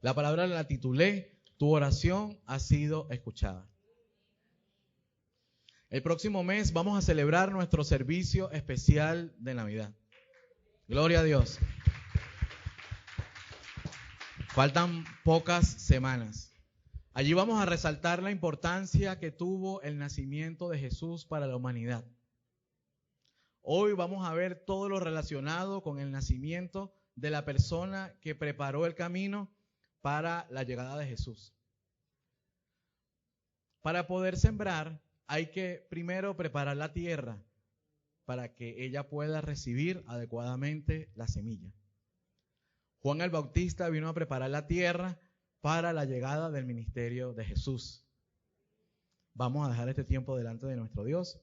La palabra la titulé, tu oración ha sido escuchada. El próximo mes vamos a celebrar nuestro servicio especial de Navidad. Gloria a Dios. Faltan pocas semanas. Allí vamos a resaltar la importancia que tuvo el nacimiento de Jesús para la humanidad. Hoy vamos a ver todo lo relacionado con el nacimiento de la persona que preparó el camino para la llegada de Jesús. Para poder sembrar hay que primero preparar la tierra para que ella pueda recibir adecuadamente la semilla. Juan el Bautista vino a preparar la tierra para la llegada del ministerio de Jesús. Vamos a dejar este tiempo delante de nuestro Dios.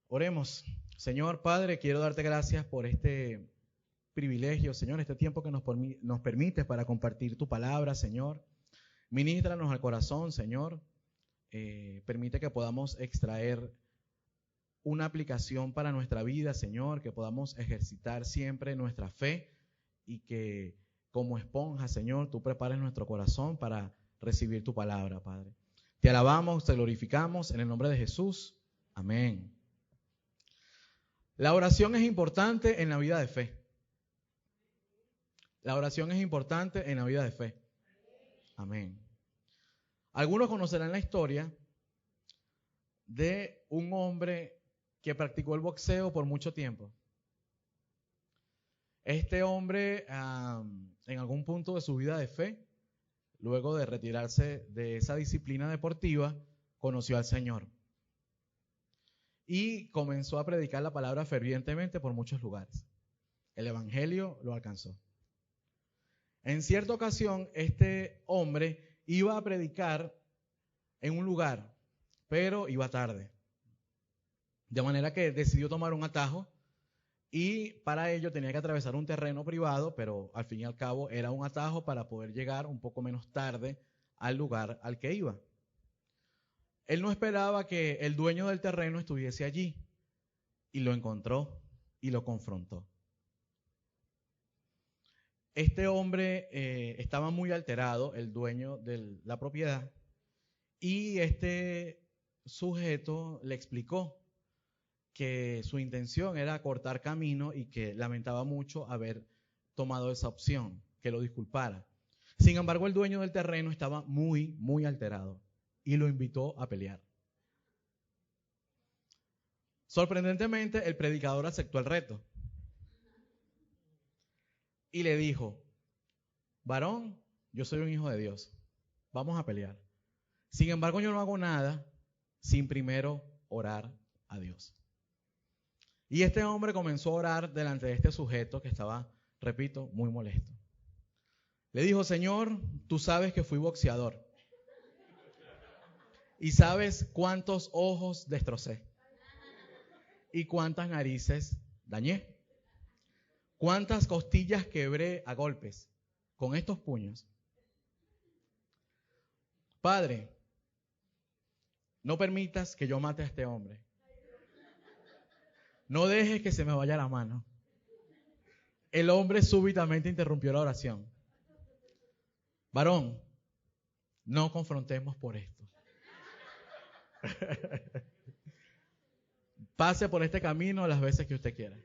Oremos. Señor Padre, quiero darte gracias por este privilegio, Señor, este tiempo que nos permites para compartir tu palabra, Señor. Ministranos al corazón, Señor. Permite que podamos extraer una aplicación para nuestra vida, Señor, que podamos ejercitar siempre nuestra fe y que como esponja, Señor, tú prepares nuestro corazón para recibir tu palabra, Padre. Te alabamos, te glorificamos en el nombre de Jesús. Amén. La oración es importante en la vida de fe. La oración es importante en la vida de fe. Amén. Algunos conocerán la historia de un hombre que practicó el boxeo por mucho tiempo. Este hombre, en algún punto de su vida de fe, luego de retirarse de esa disciplina deportiva, conoció al Señor. Y comenzó a predicar la palabra fervientemente por muchos lugares. El evangelio lo alcanzó. En cierta ocasión, este hombre iba a predicar en un lugar, pero iba tarde. De manera que decidió tomar un atajo y para ello tenía que atravesar un terreno privado, pero al fin y al cabo era un atajo para poder llegar un poco menos tarde al lugar al que iba. Él no esperaba que el dueño del terreno estuviese allí y lo encontró y lo confrontó. Este hombre estaba muy alterado, el dueño de la propiedad, y este sujeto le explicó que su intención era cortar camino y que lamentaba mucho haber tomado esa opción, que lo disculpara. Sin embargo, el dueño del terreno estaba muy, muy alterado y lo invitó a pelear. Sorprendentemente, el predicador aceptó el reto y le dijo: varón, yo soy un hijo de Dios, vamos a pelear. Sin embargo, yo no hago nada sin primero orar a Dios. Y este hombre comenzó a orar delante de este sujeto que estaba, repito, muy molesto. Le dijo: Señor, tú sabes que fui boxeador y sabes cuántos ojos destrocé y cuántas narices dañé, cuántas costillas quebré a golpes con estos puños. Padre, no permitas que yo mate a este hombre. No dejes que se me vaya la mano. El hombre súbitamente interrumpió la oración. Varón, no confrontemos por esto. Pase por este camino las veces que usted quiera.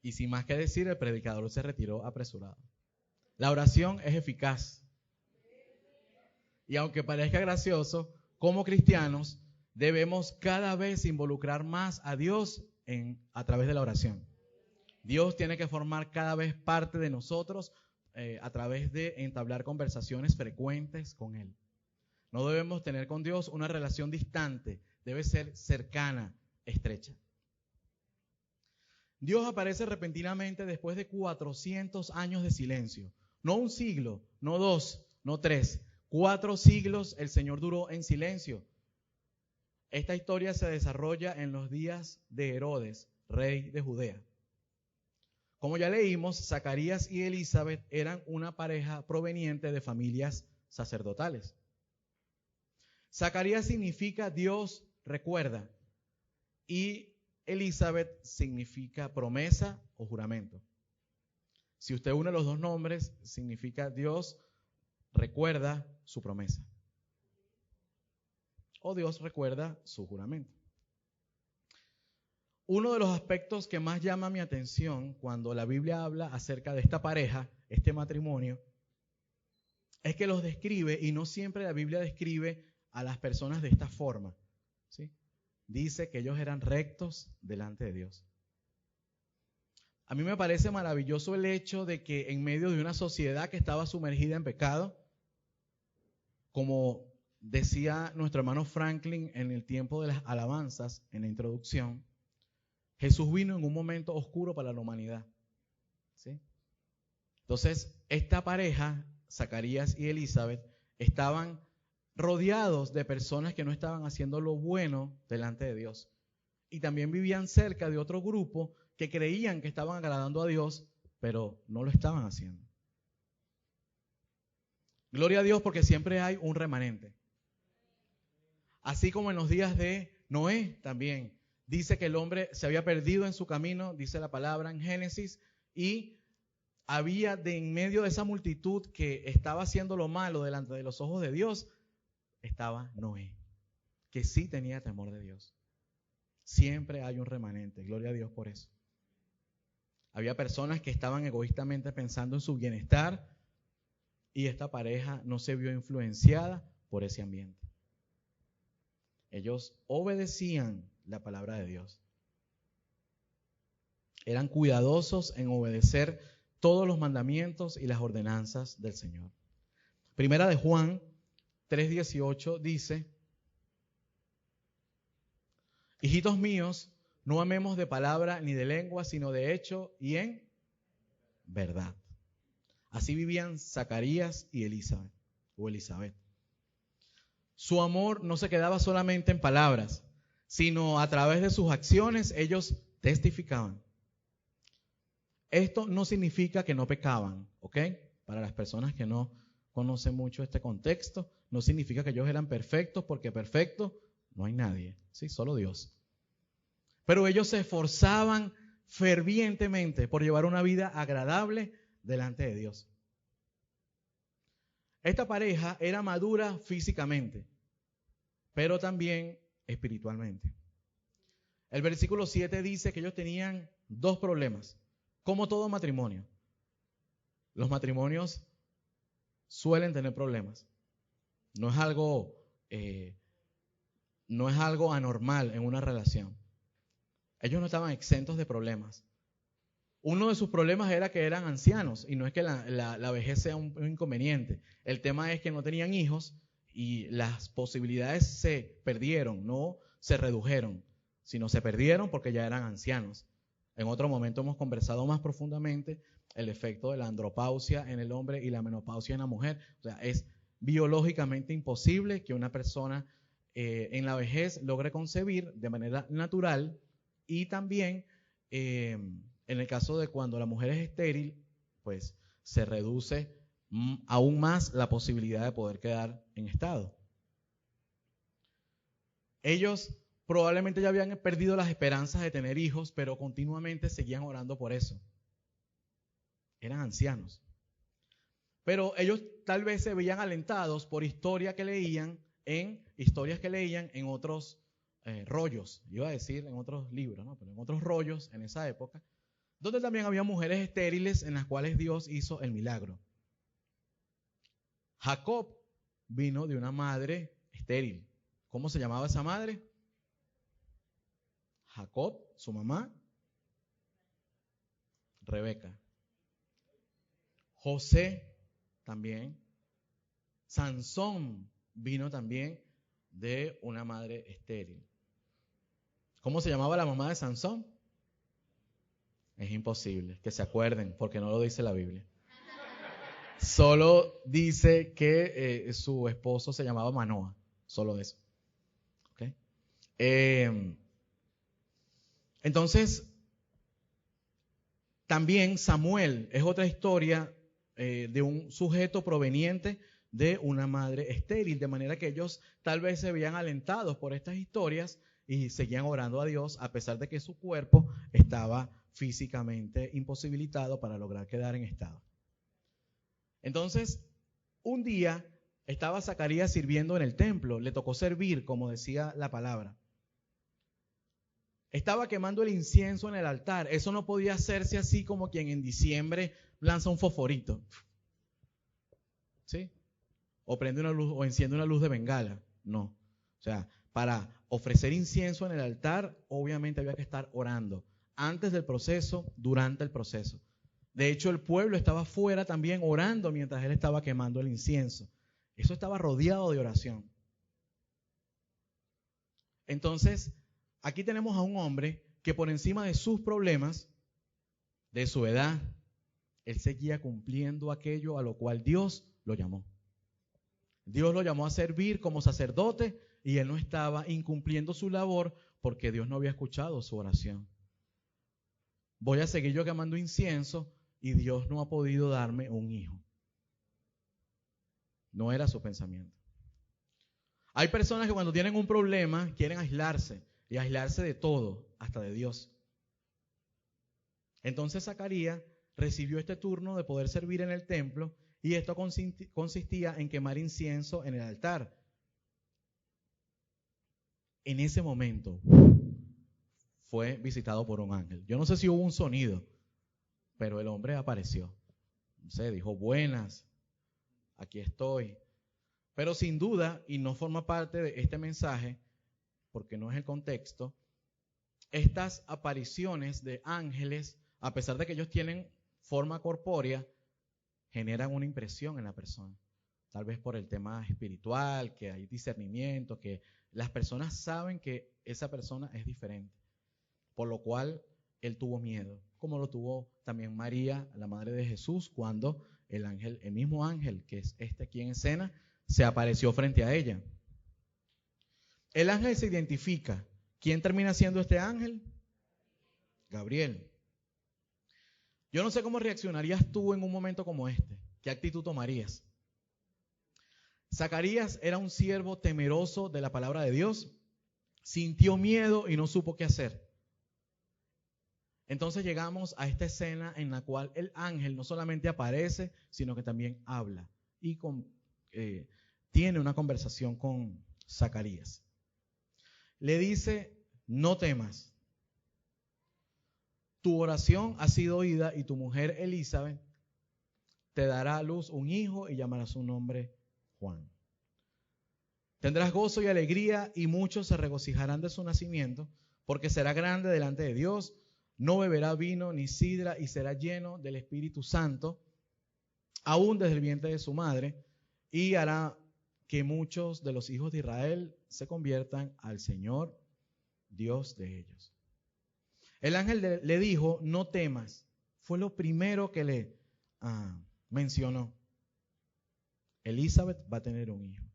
Y sin más que decir, el predicador se retiró apresurado. La oración es eficaz. Y aunque parezca gracioso, como cristianos debemos cada vez involucrar más a Dios a través de la oración. Dios tiene que formar cada vez parte de nosotros a través de entablar conversaciones frecuentes con Él. No debemos tener con Dios una relación distante, debe ser cercana, estrecha. Dios aparece repentinamente después de 400 años de silencio. No un siglo, no 2, no 3. 4 siglos el Señor duró en silencio. Esta historia se desarrolla en los días de Herodes, rey de Judea. Como ya leímos, Zacarías y Elizabeth eran una pareja proveniente de familias sacerdotales. Zacarías significa Dios recuerda y Elizabeth significa promesa o juramento. Si usted une los dos nombres, significa Dios recuerda su promesa. O Dios recuerda su juramento. Uno de los aspectos que más llama mi atención cuando la Biblia habla acerca de esta pareja, este matrimonio, es que los describe, y no siempre la Biblia describe a las personas de esta forma, ¿sí? Dice que ellos eran rectos delante de Dios. A mí me parece maravilloso el hecho de que en medio de una sociedad que estaba sumergida en pecado, como decía nuestro hermano Franklin en el tiempo de las alabanzas, en la introducción, Jesús vino en un momento oscuro para la humanidad, ¿sí? Entonces, esta pareja, Zacarías y Elizabeth, estaban rodeados de personas que no estaban haciendo lo bueno delante de Dios. Y también vivían cerca de otro grupo que creían que estaban agradando a Dios, pero no lo estaban haciendo. Gloria a Dios, porque siempre hay un remanente. Así como en los días de Noé también. Dice que el hombre se había perdido en su camino, dice la palabra en Génesis, y había de en medio de esa multitud que estaba haciendo lo malo delante de los ojos de Dios, estaba Noé, que sí tenía temor de Dios. Siempre hay un remanente, gloria a Dios por eso. Había personas que estaban egoístamente pensando en su bienestar y esta pareja no se vio influenciada por ese ambiente. Ellos obedecían la palabra de Dios. Eran cuidadosos en obedecer todos los mandamientos y las ordenanzas del Señor. Primera de Juan 3:18 dice: hijitos míos, no amemos de palabra ni de lengua, sino de hecho y en verdad. Así vivían Zacarías y Elizabeth. Su amor no se quedaba solamente en palabras, sino a través de sus acciones ellos testificaban. Esto no significa que no pecaban, ¿ok? Para las personas que no conocen mucho este contexto, no significa que ellos eran perfectos, porque perfecto no hay nadie, ¿sí? Solo Dios. Pero ellos se esforzaban fervientemente por llevar una vida agradable delante de Dios. Esta pareja era madura físicamente, pero también espiritualmente. El versículo 7 dice que ellos tenían dos problemas, como todo matrimonio. Los matrimonios suelen tener problemas. No es algo anormal en una relación. Ellos no estaban exentos de problemas. Uno de sus problemas era que eran ancianos, y no es que la vejez sea un inconveniente. El tema es que no tenían hijos y las posibilidades se perdieron, no se redujeron, sino se perdieron porque ya eran ancianos. En otro momento hemos conversado más profundamente el efecto de la andropausia en el hombre y la menopausia en la mujer. O sea, es biológicamente imposible que una persona en la vejez logre concebir de manera natural, y también en el caso de cuando la mujer es estéril, pues se reduce aún más la posibilidad de poder quedar en estado. Ellos probablemente ya habían perdido las esperanzas de tener hijos, pero continuamente seguían orando por eso. Eran ancianos. Pero ellos tal vez se veían alentados por historias que leían en otros rollos, iba a decir en otros libros, ¿no? Pero en otros rollos en esa época, donde también había mujeres estériles en las cuales Dios hizo el milagro. Jacob vino de una madre estéril. ¿Cómo se llamaba esa madre? Jacob, su mamá, Rebeca. José también. Sansón vino también de una madre estéril. ¿Cómo se llamaba la mamá de Sansón? Es imposible que se acuerden, porque no lo dice la Biblia. Solo dice que su esposo se llamaba Manoa, solo eso. ¿Okay? Entonces, también Samuel es otra historia de un sujeto proveniente de una madre estéril, de manera que ellos tal vez se veían alentados por estas historias y seguían orando a Dios a pesar de que su cuerpo estaba físicamente imposibilitado para lograr quedar en estado. Entonces, un día estaba Zacarías sirviendo en el templo, le tocó servir, como decía la palabra. Estaba quemando el incienso en el altar. Eso no podía hacerse así como quien en diciembre lanza un fosforito, ¿sí? O prende una luz o enciende una luz de bengala. No. O sea, para ofrecer incienso en el altar, obviamente había que estar orando. Antes del proceso, durante el proceso. De hecho, el pueblo estaba fuera también orando mientras él estaba quemando el incienso. Eso estaba rodeado de oración. Entonces, aquí tenemos a un hombre que por encima de sus problemas, de su edad, él seguía cumpliendo aquello a lo cual Dios lo llamó. Dios lo llamó a servir como sacerdote y él no estaba incumpliendo su labor porque Dios no había escuchado su oración. Voy a seguir yo quemando incienso y Dios no ha podido darme un hijo. No era su pensamiento. Hay personas que cuando tienen un problema quieren aislarse y aislarse de todo, hasta de Dios. Entonces Zacarías recibió este turno de poder servir en el templo y esto consistía en quemar incienso en el altar. En ese momento fue visitado por un ángel. Yo no sé si hubo un sonido, pero el hombre apareció. No sé, dijo, buenas, aquí estoy. Pero sin duda, y no forma parte de este mensaje, porque no es el contexto, estas apariciones de ángeles, a pesar de que ellos tienen forma corpórea, generan una impresión en la persona. Tal vez por el tema espiritual, que hay discernimiento, que las personas saben que esa persona es diferente. Por lo cual, él tuvo miedo, como lo tuvo también María, la madre de Jesús, cuando el ángel, el mismo ángel, que es este aquí en escena, se apareció frente a ella. El ángel se identifica. ¿Quién termina siendo este ángel? Gabriel. Yo no sé cómo reaccionarías tú en un momento como este. ¿Qué actitud tomarías? Zacarías era un siervo temeroso de la palabra de Dios. Sintió miedo y no supo qué hacer. Entonces llegamos a esta escena en la cual el ángel no solamente aparece, sino que también habla y tiene una conversación con Zacarías. Le dice, no temas. Tu oración ha sido oída y tu mujer Elizabeth te dará a luz un hijo y llamará su nombre Juan. Tendrás gozo y alegría y muchos se regocijarán de su nacimiento, porque será grande delante de Dios, no beberá vino ni sidra y será lleno del Espíritu Santo, aún desde el vientre de su madre, y hará que muchos de los hijos de Israel se conviertan al Señor, Dios de ellos. El ángel le dijo, no temas. Fue lo primero que le mencionó. Elizabeth va a tener un hijo.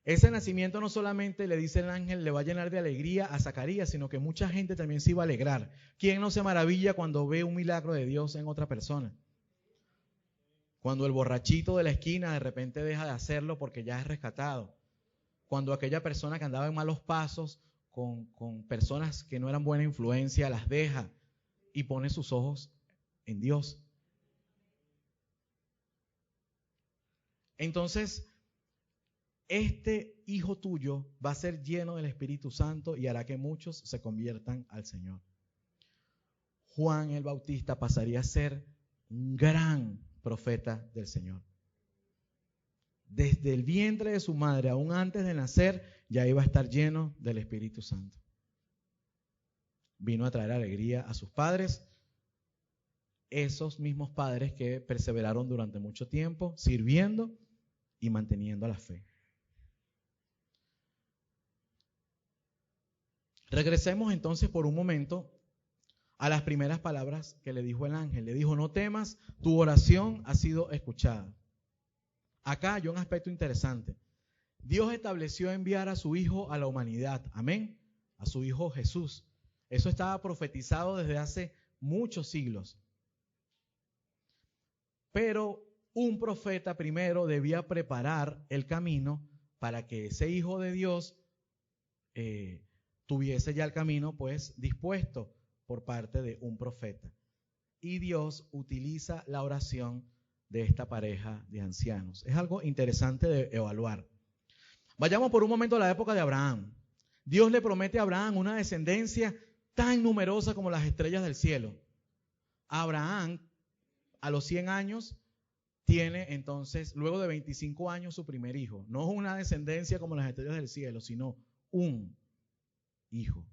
Ese nacimiento no solamente, le dice el ángel, le va a llenar de alegría a Zacarías, sino que mucha gente también se iba a alegrar. ¿Quién no se maravilla cuando ve un milagro de Dios en otra persona? Cuando el borrachito de la esquina de repente deja de hacerlo porque ya es rescatado. Cuando aquella persona que andaba en malos pasos con personas que no eran buena influencia, las deja y pone sus ojos en Dios. Entonces, este hijo tuyo va a ser lleno del Espíritu Santo y hará que muchos se conviertan al Señor. Juan el Bautista pasaría a ser un gran profeta del Señor. Desde el vientre de su madre, aún antes de nacer, ya iba a estar lleno del Espíritu Santo. Vino a traer alegría a sus padres, esos mismos padres que perseveraron durante mucho tiempo, sirviendo y manteniendo la fe. Regresemos entonces por un momento a las primeras palabras que le dijo el ángel. Le dijo, no temas, tu oración ha sido escuchada. Acá hay un aspecto interesante. Dios estableció enviar a su Hijo a la humanidad, amén, a su Hijo Jesús. Eso estaba profetizado desde hace muchos siglos. Pero un profeta primero debía preparar el camino para que ese Hijo de Dios tuviese ya el camino pues dispuesto por parte de un profeta. Y Dios utiliza la oración de esta pareja de ancianos. Es algo interesante de evaluar. Vayamos por un momento a la época de Abraham. Dios le promete a Abraham una descendencia tan numerosa como las estrellas del cielo. Abraham, a los 100 años, tiene entonces, luego de 25 años, su primer hijo. No es una descendencia como las estrellas del cielo, sino un hijo.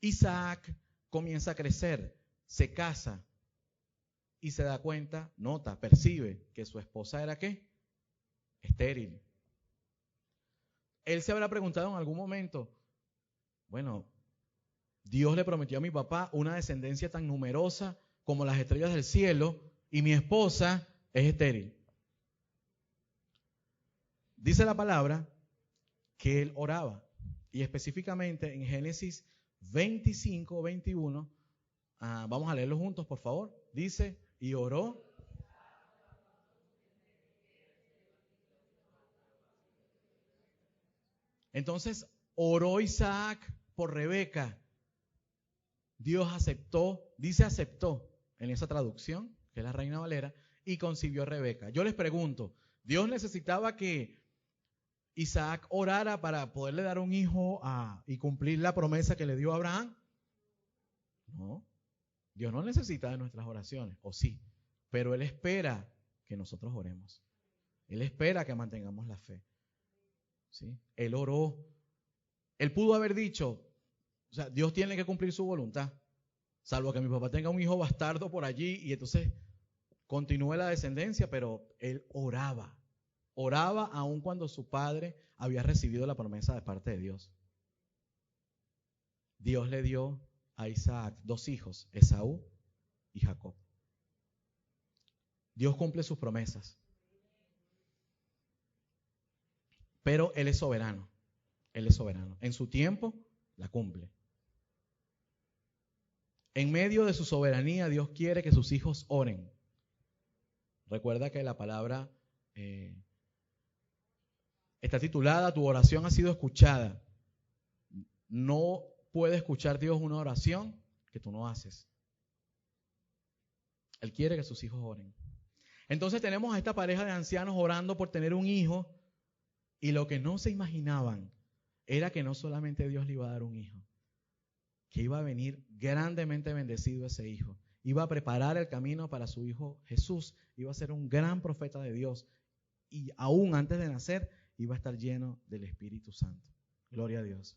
Isaac comienza a crecer, se casa y se da cuenta, nota, percibe que su esposa era ¿qué? Estéril. Él se habrá preguntado en algún momento, bueno, Dios le prometió a mi papá una descendencia tan numerosa como las estrellas del cielo y mi esposa es estéril. Dice la palabra que él oraba y específicamente en Génesis 25, 21, vamos a leerlo juntos por favor, dice, y oró. Entonces oró Isaac por Rebeca. Dios aceptó, dice aceptó en esa traducción, que es la Reina Valera, y concibió a Rebeca. Yo les pregunto, ¿Dios necesitaba que Isaac orara para poderle dar un hijo y cumplir la promesa que le dio a Abraham? No, Dios no necesita de nuestras oraciones, o sí, pero Él espera que nosotros oremos. Él espera que mantengamos la fe. ¿Sí? Él oró. Él pudo haber dicho, o sea, Dios tiene que cumplir su voluntad, salvo que mi papá tenga un hijo bastardo por allí y entonces continúe la descendencia, pero él oraba. Oraba aun cuando su padre había recibido la promesa de parte de Dios. Dios le dio a Isaac 2 hijos, Esaú y Jacob. Dios cumple sus promesas. Pero Él es soberano. Él es soberano. En su tiempo la cumple. En medio de su soberanía, Dios quiere que sus hijos oren. Recuerda que la palabra está titulada, tu oración ha sido escuchada. No puede escuchar Dios una oración que tú no haces. Él quiere que sus hijos oren. Entonces tenemos a esta pareja de ancianos orando por tener un hijo y lo que no se imaginaban era que no solamente Dios le iba a dar un hijo, que iba a venir grandemente bendecido ese hijo. Iba a preparar el camino para su hijo Jesús. Iba a ser un gran profeta de Dios. Y aún antes de nacer, iba a estar lleno del Espíritu Santo. Gloria a Dios.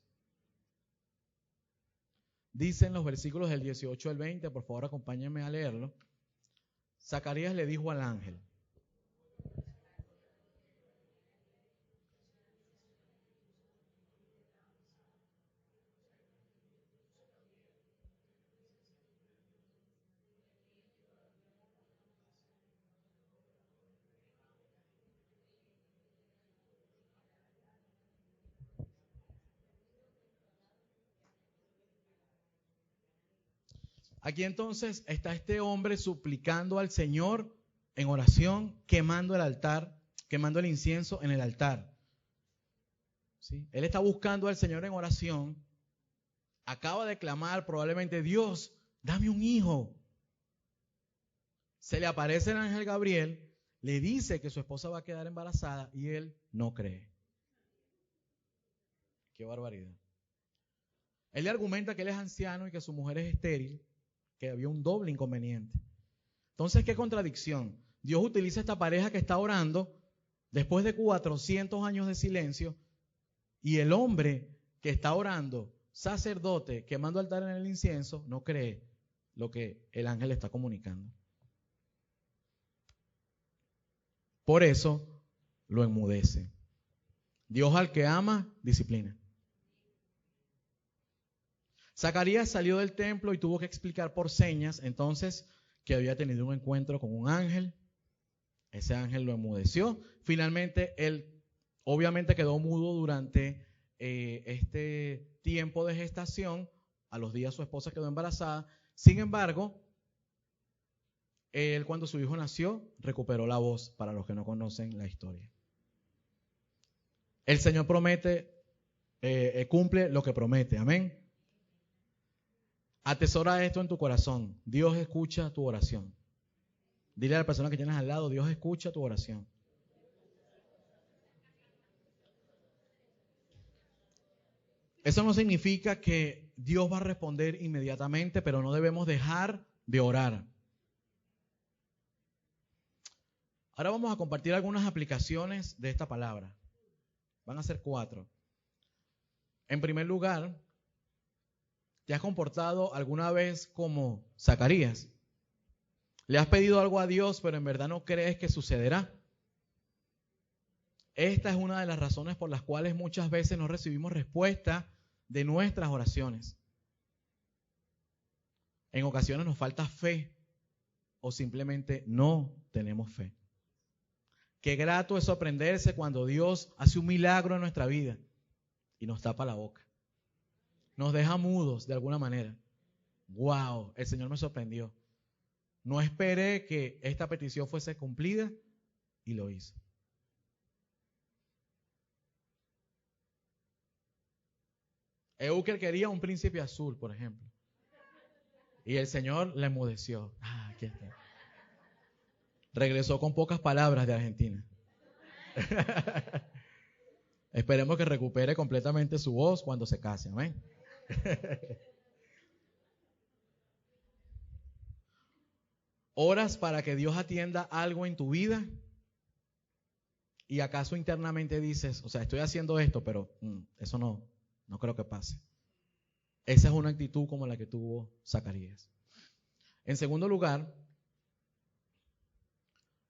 Dicen los versículos del 18 al 20, por favor acompáñenme a leerlo. Zacarías le dijo al ángel, aquí entonces está este hombre suplicando al Señor en oración, quemando el altar, quemando el incienso en el altar. ¿Sí? Él está buscando al Señor en oración, acaba de clamar probablemente, Dios, dame un hijo. Se le aparece el ángel Gabriel, le dice que su esposa va a quedar embarazada y él no cree. Qué barbaridad. Él le argumenta que él es anciano y que su mujer es estéril, que había un doble inconveniente. Entonces, ¿qué contradicción? Dios utiliza esta pareja que está orando después de 400 años de silencio y el hombre que está orando, sacerdote, quemando altar en el incienso, no cree lo que el ángel le está comunicando. Por eso lo enmudece. Dios al que ama, disciplina. Zacarías salió del templo y tuvo que explicar por señas entonces que había tenido un encuentro con un ángel. Ese ángel lo enmudeció. Finalmente él obviamente quedó mudo durante este tiempo de gestación. A los días su esposa quedó embarazada. Sin embargo, él cuando su hijo nació recuperó la voz, para los que no conocen la historia. El Señor promete, cumple lo que promete. Amén. Atesora esto en tu corazón. Dios escucha tu oración. Dile a la persona que tienes al lado, Dios escucha tu oración. Eso no significa que Dios va a responder inmediatamente, pero no debemos dejar de orar. Ahora vamos a compartir algunas aplicaciones de esta palabra. Van a ser 4. En primer lugar, ¿te has comportado alguna vez como Zacarías? ¿Le has pedido algo a Dios, pero en verdad no crees que sucederá? Esta es una de las razones por las cuales muchas veces no recibimos respuesta de nuestras oraciones. En ocasiones nos falta fe o simplemente no tenemos fe. Qué grato es sorprenderse cuando Dios hace un milagro en nuestra vida y nos tapa la boca. Nos deja mudos de alguna manera. ¡Wow! El Señor me sorprendió. No esperé que esta petición fuese cumplida y lo hizo. Euker quería un príncipe azul, por ejemplo. Y el Señor le enmudeció. Aquí está. Regresó con pocas palabras de Argentina. Esperemos que recupere completamente su voz cuando se case. Amén. ¿Oras para que Dios atienda algo en tu vida? ¿Y acaso internamente dices, o sea, estoy haciendo esto, pero eso no creo que pase? Esa es una actitud como la que tuvo Zacarías. En segundo lugar,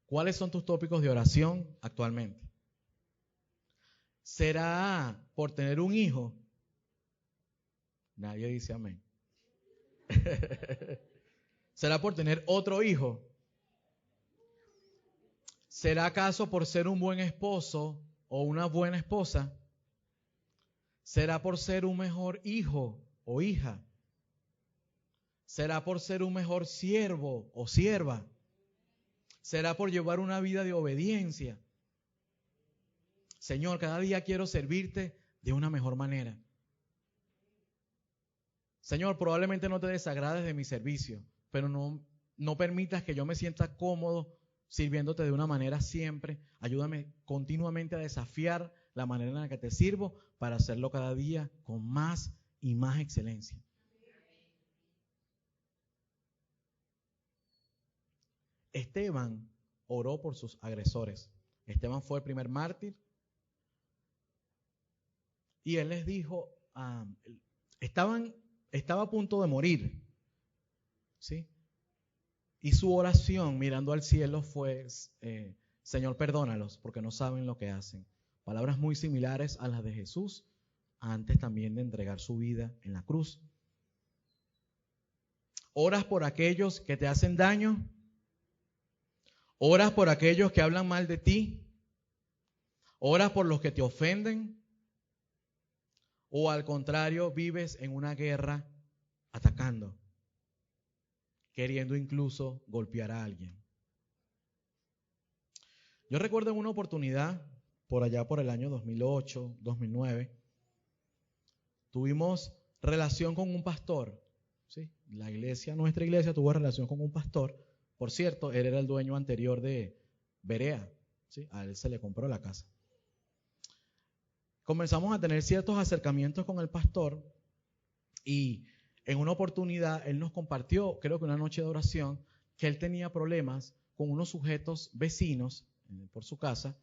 ¿cuáles son tus tópicos de oración actualmente? ¿Será por tener un hijo? Nadie dice amén. ¿Será por tener otro hijo? ¿Será acaso por ser un buen esposo o una buena esposa? ¿Será por ser un mejor hijo o hija? ¿Será por ser un mejor siervo o sierva? ¿Será por llevar una vida de obediencia? Señor, cada día quiero servirte de una mejor manera. Señor, probablemente no te desagrades de mi servicio, pero no permitas que yo me sienta cómodo sirviéndote de una manera siempre. Ayúdame continuamente a desafiar la manera en la que te sirvo para hacerlo cada día con más y más excelencia. Esteban oró por sus agresores. Esteban fue el primer mártir y él les dijo, estaba a punto de morir, ¿sí? Y su oración mirando al cielo fue, Señor, perdónalos porque no saben lo que hacen. Palabras muy similares a las de Jesús antes también de entregar su vida en la cruz. ¿Oras por aquellos que te hacen daño? ¿Oras por aquellos que hablan mal de ti? ¿Oras por los que te ofenden? ¿O al contrario vives en una guerra atacando, queriendo incluso golpear a alguien? Yo recuerdo en una oportunidad, por allá por el año 2008, 2009, tuvimos relación con un pastor, ¿sí? Nuestra iglesia tuvo relación con un pastor. Por cierto, él era el dueño anterior de Berea, ¿sí? A él se le compró la casa. Comenzamos a tener ciertos acercamientos con el pastor y en una oportunidad él nos compartió, creo que una noche de oración, que él tenía problemas con unos sujetos vecinos por su casa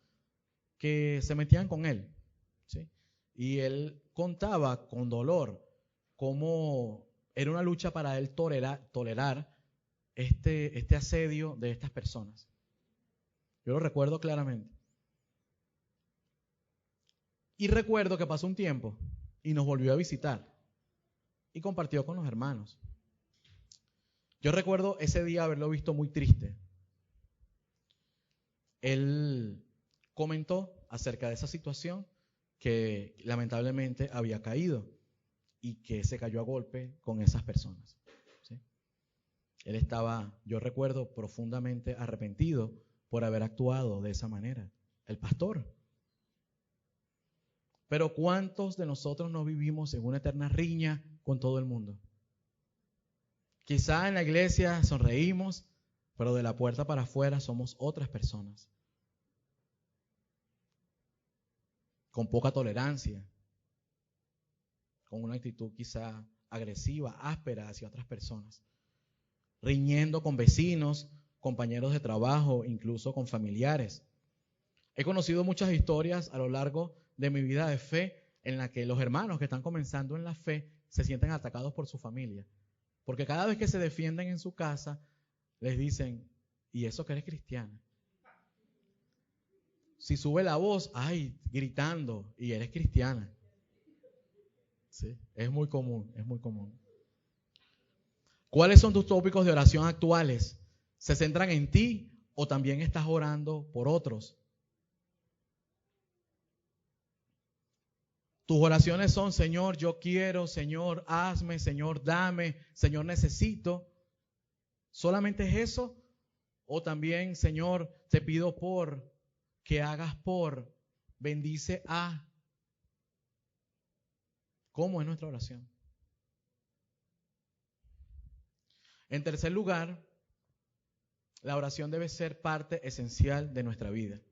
que se metían con él, ¿sí? Y él contaba con dolor cómo era una lucha para él tolerar este asedio de estas personas. Yo lo recuerdo claramente. Y recuerdo que pasó un tiempo y nos volvió a visitar y compartió con los hermanos. Yo recuerdo ese día haberlo visto muy triste. Él comentó acerca de esa situación que lamentablemente había caído y que se cayó a golpe con esas personas, ¿sí? Él estaba, yo recuerdo, profundamente arrepentido por haber actuado de esa manera. El pastor. Pero ¿cuántos de nosotros no vivimos en una eterna riña con todo el mundo? Quizá en la iglesia sonreímos, pero de la puerta para afuera somos otras personas. Con poca tolerancia, con una actitud quizá agresiva, áspera hacia otras personas, riñendo con vecinos, compañeros de trabajo, incluso con familiares. He conocido muchas historias a lo largo de mi vida de fe en la que los hermanos que están comenzando en la fe se sienten atacados por su familia. Porque cada vez que se defienden en su casa, les dicen, ¿y eso que eres cristiana? Si sube la voz, ay, gritando, y eres cristiana. Sí, es muy común, es muy común. ¿Cuáles son tus tópicos de oración actuales? ¿Se centran en ti o también estás orando por otros? Tus oraciones son, Señor, yo quiero, Señor, hazme, Señor, dame, Señor, necesito. ¿Solamente es eso? O también, Señor, te pido por, que hagas por, bendice a. ¿Cómo es nuestra oración? En tercer lugar, la oración debe ser parte esencial de nuestra vida.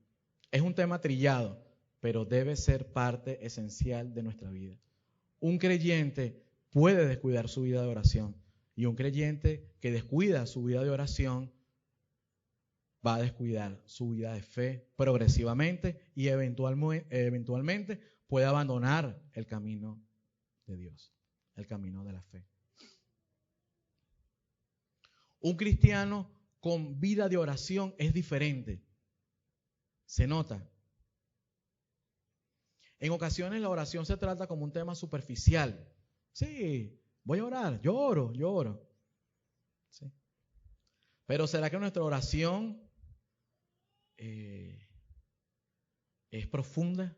Es un tema trillado, pero debe ser parte esencial de nuestra vida. Un creyente puede descuidar su vida de oración y un creyente que descuida su vida de oración va a descuidar su vida de fe progresivamente y eventualmente puede abandonar el camino de Dios, el camino de la fe. Un cristiano con vida de oración es diferente. Se nota. En ocasiones la oración se trata como un tema superficial. Sí, voy a orar, yo oro. Sí. Pero ¿será que nuestra oración es profunda?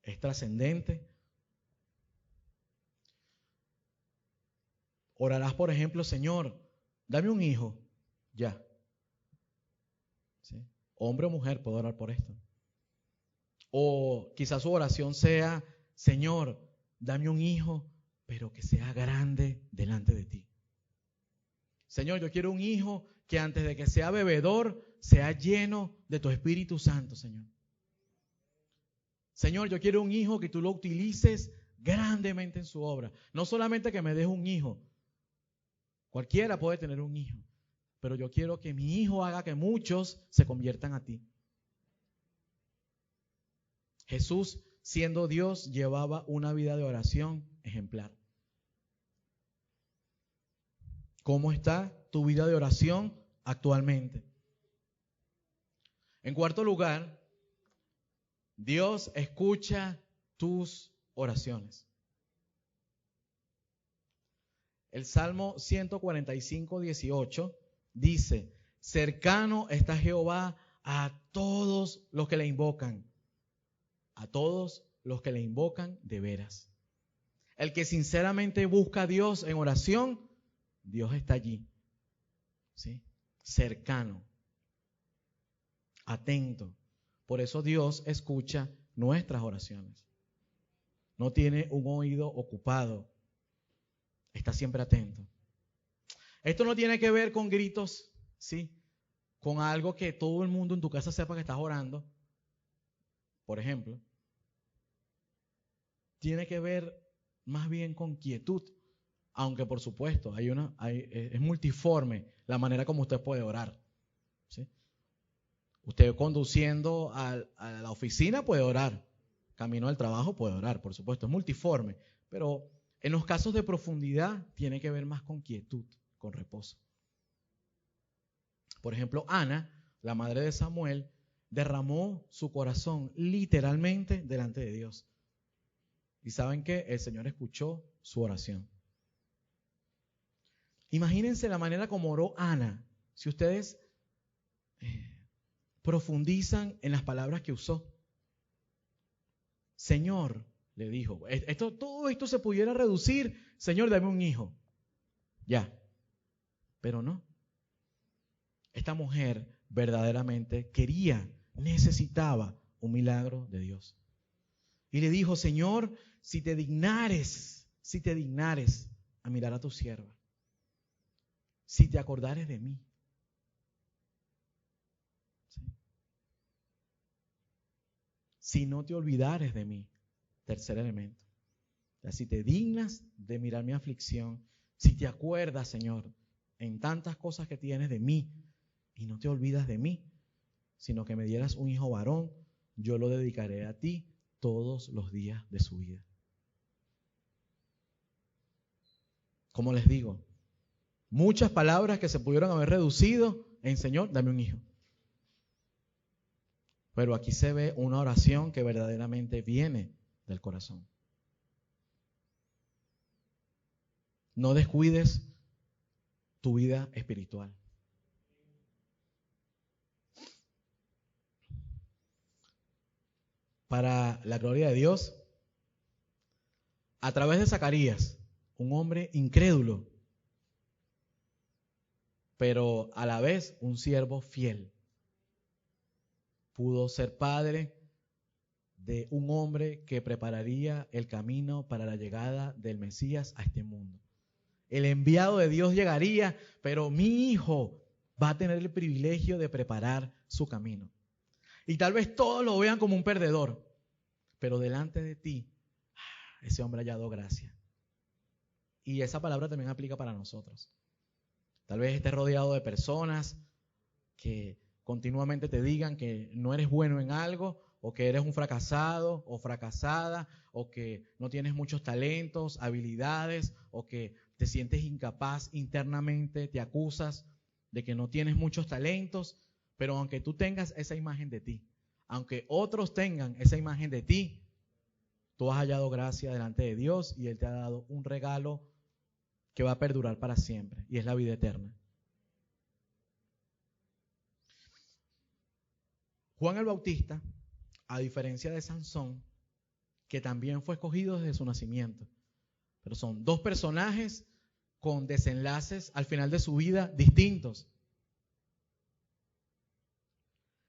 ¿Es trascendente? Orarás, por ejemplo, Señor, dame un hijo. Ya. ¿Sí? Hombre o mujer puede orar por esto. O quizás su oración sea, Señor, dame un hijo, pero que sea grande delante de ti. Señor, yo quiero un hijo que antes de que sea bebedor, sea lleno de tu Espíritu Santo, Señor. Señor, yo quiero un hijo que tú lo utilices grandemente en su obra. No solamente que me des un hijo. Cualquiera puede tener un hijo. Pero yo quiero que mi hijo haga que muchos se conviertan a ti. Jesús, siendo Dios, llevaba una vida de oración ejemplar. ¿Cómo está tu vida de oración actualmente? En cuarto lugar, Dios escucha tus oraciones. El Salmo 145, 18 dice, cercano está Jehová a todos los que le invocan. A todos los que le invocan de veras. El que sinceramente busca a Dios en oración, Dios está allí. ¿Sí? Cercano. Atento. Por eso Dios escucha nuestras oraciones. No tiene un oído ocupado. Está siempre atento. Esto no tiene que ver con gritos, ¿sí? Con algo que todo el mundo en tu casa sepa que estás orando. Por ejemplo. Tiene que ver más bien con quietud. Aunque por supuesto es multiforme la manera como usted puede orar. ¿Sí? Usted conduciendo a la oficina puede orar. Camino al trabajo puede orar, por supuesto. Es multiforme. Pero en los casos de profundidad tiene que ver más con quietud, con reposo. Por ejemplo, Ana, la madre de Samuel, derramó su corazón literalmente delante de Dios. ¿Y saben qué? El Señor escuchó su oración. Imagínense la manera como oró Ana. Si ustedes profundizan en las palabras que usó. Señor, le dijo, todo esto se pudiera reducir. Señor, dame un hijo. Ya. Pero no. Esta mujer verdaderamente necesitaba un milagro de Dios. Y le dijo, Señor, si te dignares, a mirar a tu sierva. Si te acordares de mí. ¿Sí? Si no te olvidares de mí. Tercer elemento. O sea, si te dignas de mirar mi aflicción, si te acuerdas, Señor, en tantas cosas que tienes de mí y no te olvidas de mí, sino que me dieras un hijo varón, yo lo dedicaré a ti todos los días de su vida. Como les digo, muchas palabras que se pudieron haber reducido en Señor, dame un hijo. Pero aquí se ve una oración que verdaderamente viene del corazón. No descuides tu vida espiritual. Para la gloria de Dios, a través de Zacarías, un hombre incrédulo, pero a la vez un siervo fiel, pudo ser padre de un hombre que prepararía el camino para la llegada del Mesías a este mundo. El enviado de Dios llegaría, pero mi hijo va a tener el privilegio de preparar su camino. Y tal vez todos lo vean como un perdedor, pero delante de ti, ese hombre ha hallado gracia. Y esa palabra también aplica para nosotros. Tal vez estés rodeado de personas que continuamente te digan que no eres bueno en algo, o que eres un fracasado o fracasada, o que no tienes muchos talentos, habilidades, o que te sientes incapaz internamente, te acusas de que no tienes muchos talentos, pero aunque tú tengas esa imagen de ti, aunque otros tengan esa imagen de ti, tú has hallado gracia delante de Dios y Él te ha dado un regalo que va a perdurar para siempre, y es la vida eterna. Juan el Bautista, a diferencia de Sansón, que también fue escogido desde su nacimiento, pero son dos personajes con desenlaces al final de su vida distintos.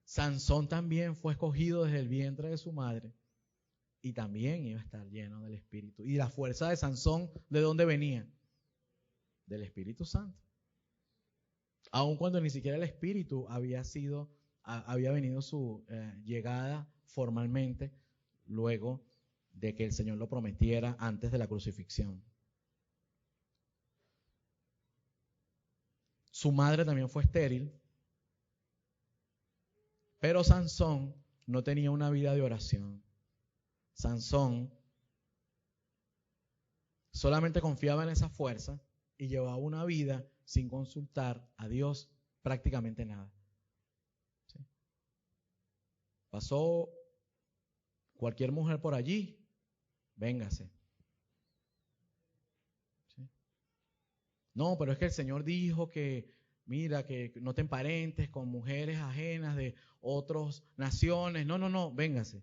Sansón también fue escogido desde el vientre de su madre y también iba a estar lleno del Espíritu. ¿Y la fuerza de Sansón de dónde venía? Del Espíritu Santo. Aun cuando ni siquiera el Espíritu había venido su llegada formalmente luego de que el Señor lo prometiera antes de la crucifixión. Su madre también fue estéril, pero Sansón no tenía una vida de oración. Sansón solamente confiaba en esa fuerza y llevaba una vida sin consultar a Dios prácticamente nada. ¿Sí? Pasó cualquier mujer por allí, véngase. ¿Sí? No, pero es que el Señor dijo que, mira, que no te emparentes con mujeres ajenas de otras naciones. No, véngase.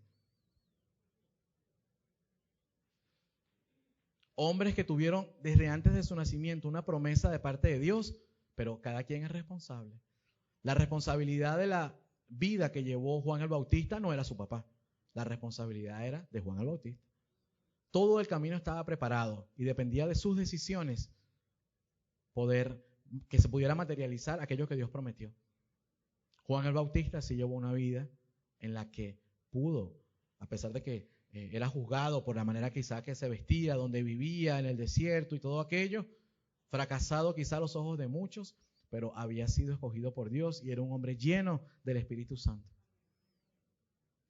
Hombres que tuvieron desde antes de su nacimiento una promesa de parte de Dios, pero cada quien es responsable. La responsabilidad de la vida que llevó Juan el Bautista no era su papá. La responsabilidad era de Juan el Bautista. Todo el camino estaba preparado y dependía de sus decisiones que se pudiera materializar aquello que Dios prometió. Juan el Bautista sí llevó una vida en la que pudo, a pesar de que era juzgado por la manera quizá que se vestía, donde vivía, en el desierto y todo aquello, fracasado quizá a los ojos de muchos, pero había sido escogido por Dios y era un hombre lleno del Espíritu Santo.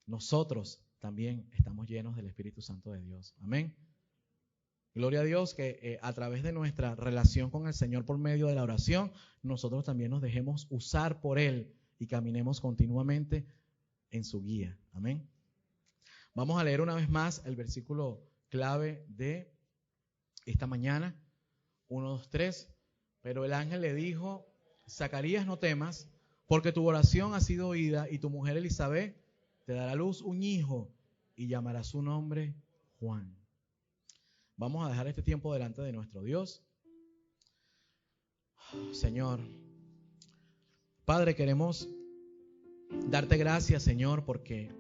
Nosotros también estamos llenos del Espíritu Santo de Dios. Amén. Gloria a Dios que a través de nuestra relación con el Señor por medio de la oración, nosotros también nos dejemos usar por Él y caminemos continuamente en su guía. Amén. Vamos a leer una vez más el versículo clave de esta mañana, 1, 2, 3. Pero el ángel le dijo: Zacarías, no temas, porque tu oración ha sido oída y tu mujer Elizabeth te dará a luz un hijo y llamará su nombre Juan. Vamos a dejar este tiempo delante de nuestro Dios. Señor, Padre, queremos darte gracias, Señor, porque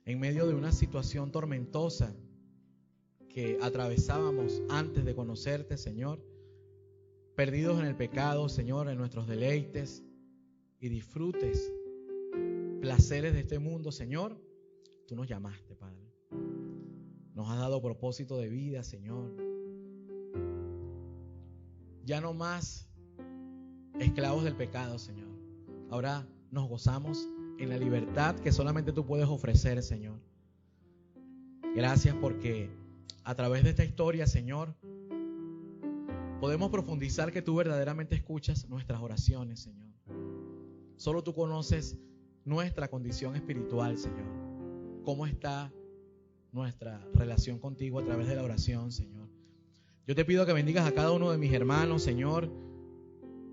en medio de una situación tormentosa que atravesábamos antes de conocerte, Señor, perdidos en el pecado, Señor, en nuestros deleites y disfrutes, placeres de este mundo, Señor, tú nos llamaste, Padre. Nos has dado propósito de vida, Señor. Ya no más esclavos del pecado, Señor. Ahora nos gozamos en la libertad que solamente tú puedes ofrecer, Señor. Gracias porque a través de esta historia, Señor, podemos profundizar que tú verdaderamente escuchas nuestras oraciones, Señor. Solo tú conoces nuestra condición espiritual, Señor. ¿Cómo está nuestra relación contigo a través de la oración, Señor? Yo te pido que bendigas a cada uno de mis hermanos, Señor,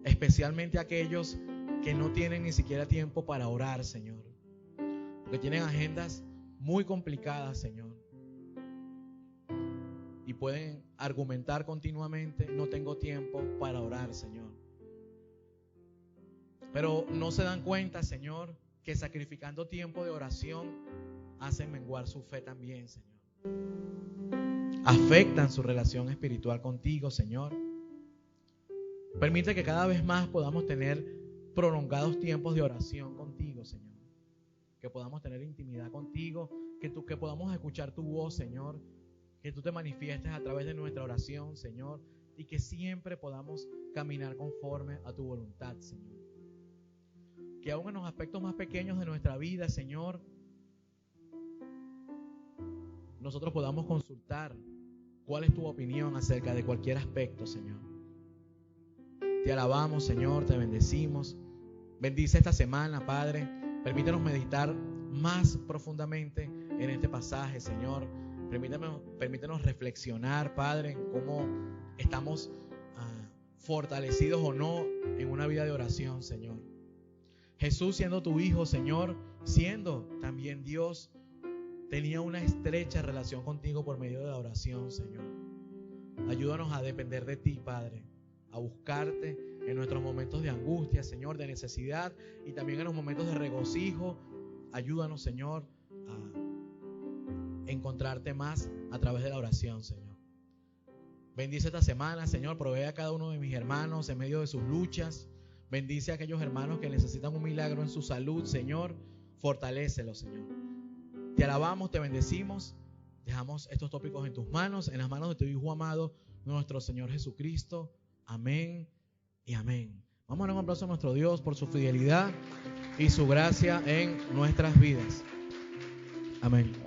especialmente a aquellos que no tienen ni siquiera tiempo para orar, Señor, porque tienen agendas muy complicadas, Señor, y pueden argumentar continuamente: no tengo tiempo para orar, Señor. Pero no se dan cuenta, Señor, que sacrificando tiempo de oración hacen menguar su fe también, Señor. Afectan su relación espiritual contigo, Señor. Permite que cada vez más podamos tener prolongados tiempos de oración contigo, Señor. Que podamos tener intimidad contigo, que podamos escuchar tu voz, Señor. Que tú te manifiestes a través de nuestra oración, Señor. Y que siempre podamos caminar conforme a tu voluntad, Señor. Que aún en los aspectos más pequeños de nuestra vida, Señor, nosotros podamos consultar cuál es tu opinión acerca de cualquier aspecto, Señor. Te alabamos, Señor, te bendecimos. Bendice esta semana, Padre. Permítanos meditar más profundamente en este pasaje, Señor. Permítanos reflexionar, Padre, en cómo estamos fortalecidos o no en una vida de oración, Señor. Jesús, siendo tu Hijo, Señor, siendo también Dios, tenía una estrecha relación contigo por medio de la oración, Señor. Ayúdanos a depender de ti, Padre, a buscarte en nuestros momentos de angustia, Señor, de necesidad, y también en los momentos de regocijo. Ayúdanos, Señor, a encontrarte más a través de la oración, Señor. Bendice esta semana, Señor. Provee a cada uno de mis hermanos en medio de sus luchas. Bendice a aquellos hermanos que necesitan un milagro en su salud, Señor. Fortalécelos, Señor. Te alabamos, te bendecimos. Dejamos estos tópicos en tus manos, en las manos de tu Hijo amado, nuestro Señor Jesucristo. Amén y amén. Vamos a dar un aplauso a nuestro Dios por su fidelidad y su gracia en nuestras vidas. Amén.